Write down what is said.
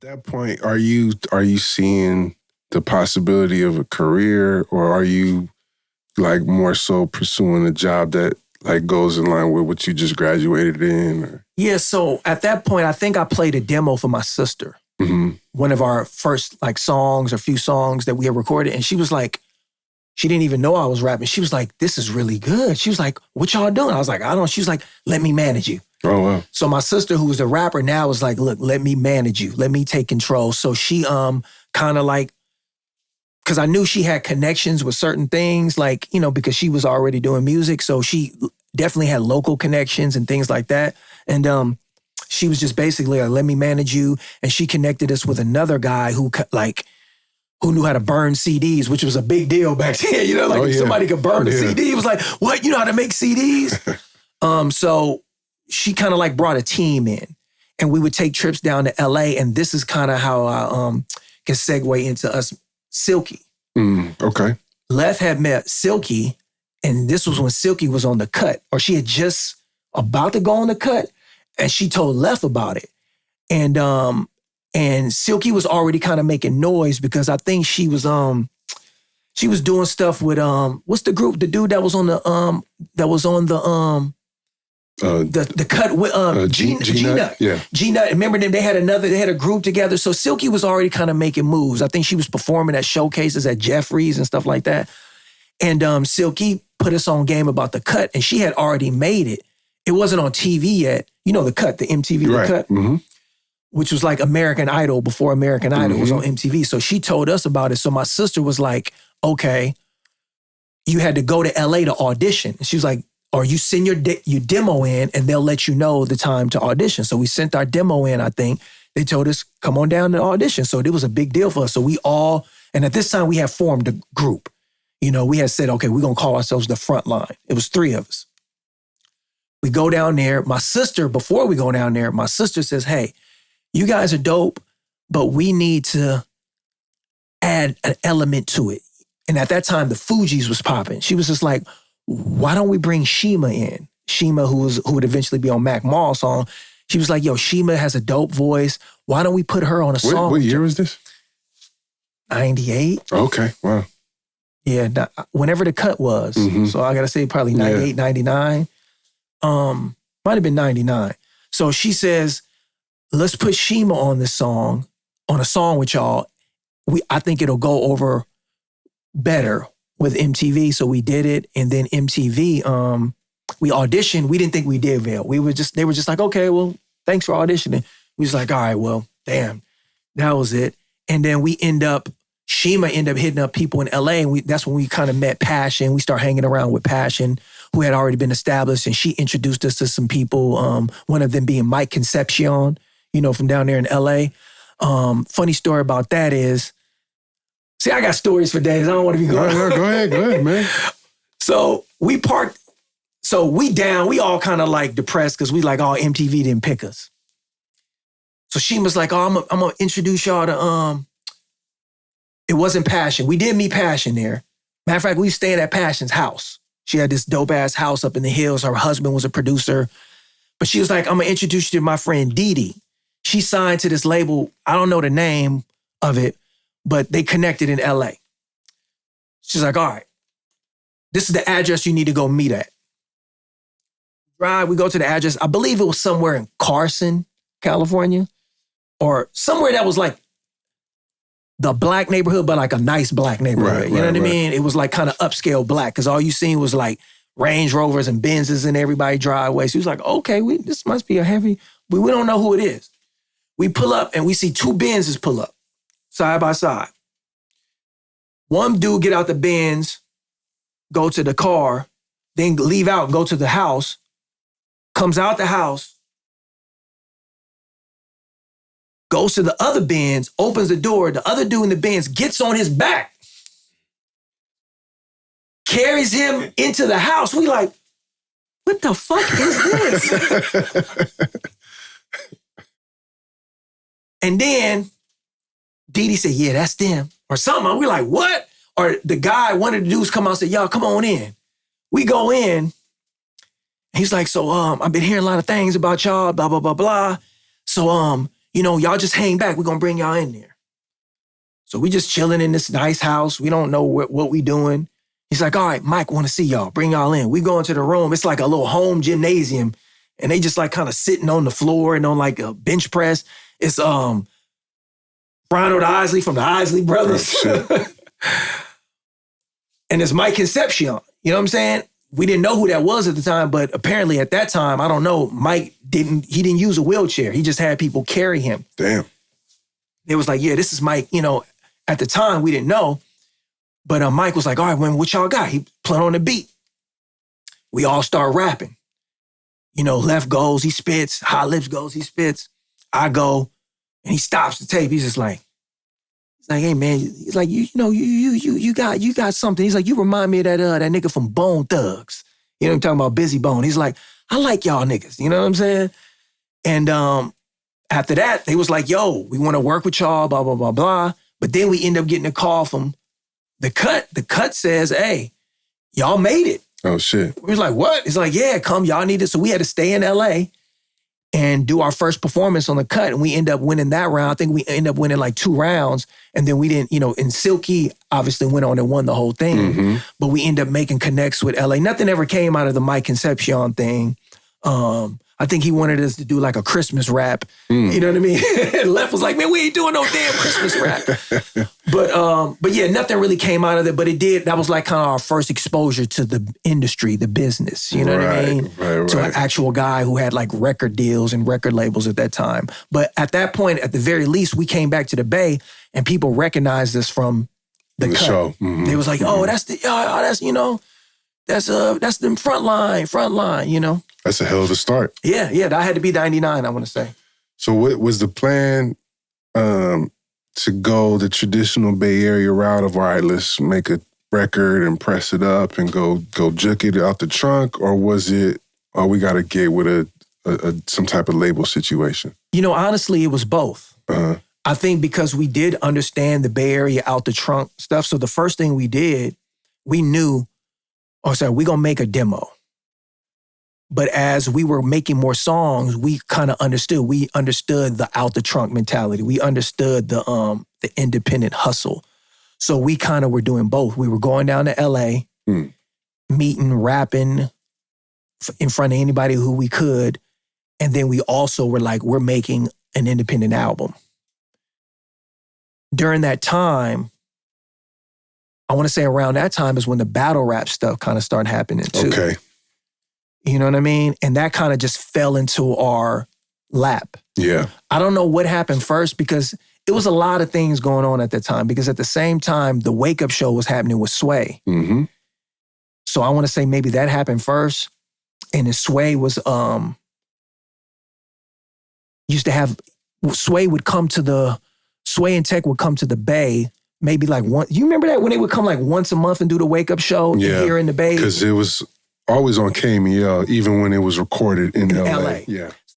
At that point, are you seeing the possibility of a career, or are you like more so pursuing a job that like goes in line with what you just graduated in? Or? Yeah, so at that point, I think I played a demo for my sister. Mm-hmm. One of our first like songs or few songs that we had recorded. And she was like, she didn't even know I was rapping. She was like, this is really good. She was like, what y'all doing? I was like, I don't know. She was like, let me manage you. Oh, wow. So my sister, who was a rapper now, was like, look, let me manage you. Let me take control. So she kind of like, because I knew she had connections with certain things, like, you know, because she was already doing music. So she definitely had local connections and things like that. And she was just basically like, let me manage you. And she connected us with another guy who knew how to burn CDs, which was a big deal back then. You know, like if somebody could burn a CD, it was like, what? You know how to make CDs? So she kind of like brought a team in, and we would take trips down to LA. And this is kind of how I can segue into us, Silky. Okay. Left had met Silky, and this was when Silky was on the cut, or she had just about to go on the cut, and she told Left about it. And Silky was already kind of making noise because I think she was doing stuff with what's the group? The dude that was on the cut with G-Nut. Yeah. G-Nut. Remember them? They had a group together. So Silky was already kind of making moves. I think she was performing at showcases at Jeffries and stuff like that. And Silky put us on game about the cut, and she had already made it. It wasn't on TV yet. You know the cut, the MTV right. The cut. Mm-hmm. Which was like American Idol before American Idol was on MTV. So she told us about it. So my sister was like, okay, you had to go to LA to audition. And she was like, or you send your demo in and they'll let you know the time to audition. So we sent our demo in, I think. They told us, come on down to audition. So it was a big deal for us. So we all, and at this time we had formed a group. You know, we had said, okay, we're going to call ourselves the Frontline. It was 3 of us. We go down there. My sister, before we go down there, my sister says, hey, you guys are dope, but we need to add an element to it. And at that time, the Fugees was popping. She was just like, why don't we bring Shima in? Shima, who would eventually be on Mac Mall's song. She was like, yo, Shima has a dope voice. Why don't we put her on a song? What year was this? 98. Okay, wow. Yeah, whenever the cut was. Mm-hmm. So I got to say probably 98, 99. Might have been 99. So she says, let's put Shima on this song, on a song with y'all. I think it'll go over better with MTV. So we did it. And then MTV, we auditioned. We didn't think we did well. They were just like, okay, well, thanks for auditioning. We was like, all right, well, damn, that was it. And then Shima ended up hitting up people in LA. And that's when we kind of met Passion. We started hanging around with Passion, who had already been established. And she introduced us to some people, one of them being Mike Concepcion, you know, from down there in LA. Funny story about that is, see, I got stories for days. I don't want to be going. Go ahead, man. So we parked. So we all kind of like depressed because we like, oh, MTV didn't pick us. So she was like, oh, I'm going to introduce y'all to, it wasn't Passion. We did meet Passion there. Matter of fact, we stayed at Passion's house. She had this dope ass house up in the hills. Her husband was a producer. But she was like, I'm going to introduce you to my friend Dee Dee. She signed to this label. I don't know the name of it, but they connected in LA. She's like, all right, this is the address you need to go meet at. Right, we go to the address. I believe it was somewhere in Carson, California, or somewhere that was like the black neighborhood, but like a nice black neighborhood. You know what I mean? It was like kind of upscale black because all you seen was like Range Rovers and Benzes in everybody's driveway. So he was like, okay, this must be a heavy, but we don't know who it is. We pull up and we see 2 Benzes pull up side by side. One dude get out the Benz, go to the car, then leave out and go to the house, comes out the house, goes to the other Benz, opens the door, the other dude in the Benz gets on his back, carries him into the house. We like, what the fuck is this? And then Dee Dee said, yeah, that's them. Or something. We're like, what? Or the guy, one of the dudes come out and said, y'all, come on in. We go in. He's like, so I've been hearing a lot of things about y'all, blah, blah, blah, blah. So y'all just hang back. We're going to bring y'all in there. So we just chilling in this nice house. We don't know what we doing. He's like, all right, Mike want to see y'all. Bring y'all in. We go into the room. It's like a little home gymnasium. And they just like kind of sitting on the floor and on like a bench press. It's Ronald Isley from the Isley Brothers. Oh, And it's Mike Concepcion. You know what I'm saying? We didn't know who that was at the time, but apparently at that time, I don't know, Mike didn't use a wheelchair. He just had people carry him. Damn. It was like, yeah, this is Mike. At the time, we didn't know. But Mike was like, all right, what y'all got? He played on the beat. We all start rapping. Left goes, he spits. Hot Lips goes, he spits. I go, and he stops the tape. He's just like, hey man, he's like, you got something. He's like, you remind me of that nigga from Bone Thugs. I'm talking about Busy Bone. He's like, I like y'all niggas. You know what I'm saying? And after that, they was like, yo, we want to work with y'all, blah, blah, blah, blah. But then we end up getting a call from The Cut. The Cut says, hey, y'all made it. Oh, shit. We was like, what? It's like, yeah, come, y'all need it. So we had to stay in LA and do our first performance on The Cut. And we end up winning that round. I think we end up winning like 2 rounds. And then we didn't, and Silky obviously went on and won the whole thing. Mm-hmm. But we end up making connects with LA. Nothing ever came out of the Mike Concepcion thing. I think he wanted us to do like a Christmas rap. You know what I mean? And Left was like, man, we ain't doing no damn Christmas rap. But yeah, nothing really came out of it. But it did. That was like kind of our first exposure to the industry, the business. You know what I mean? Right. To an actual guy who had like record deals and record labels at that time. But at that point, at the very least, we came back to the Bay and people recognized us from the Cut. Show. Mm-hmm. They was like, oh, that's the Frontline. That's a hell of a start. Yeah, that had to be 99, I want to say. So what was the plan to go the traditional Bay Area route of, all right, let's make a record and press it up and go juke it out the trunk? Or was it, oh, we got to get with a some type of label situation? Honestly, it was both. Uh-huh. I think because we did understand the Bay Area out the trunk stuff. So the first thing we did, we knew, we're going to make a demo. But as we were making more songs, we kind of understood. We understood the out the trunk mentality. We understood the independent hustle. So we kind of were doing both. We were going down to LA, meeting, rapping in front of anybody who we could. And then we also were like, we're making an independent album. During that time, I want to say around that time is when the battle rap stuff kind of started happening too. Okay. You know what I mean? And that kind of just fell into our lap. Yeah. I don't know what happened first because it was a lot of things going on at that time because at the same time, the Wake Up Show was happening with Sway. Mm-hmm. So I want to say maybe that happened first. And then Sway was, Sway and Tech would come to the Bay maybe like you remember that when they would come like once a month and do the Wake Up Show here in the Bay? Because it was always on KMEL, even when it was recorded in LA. Yeah.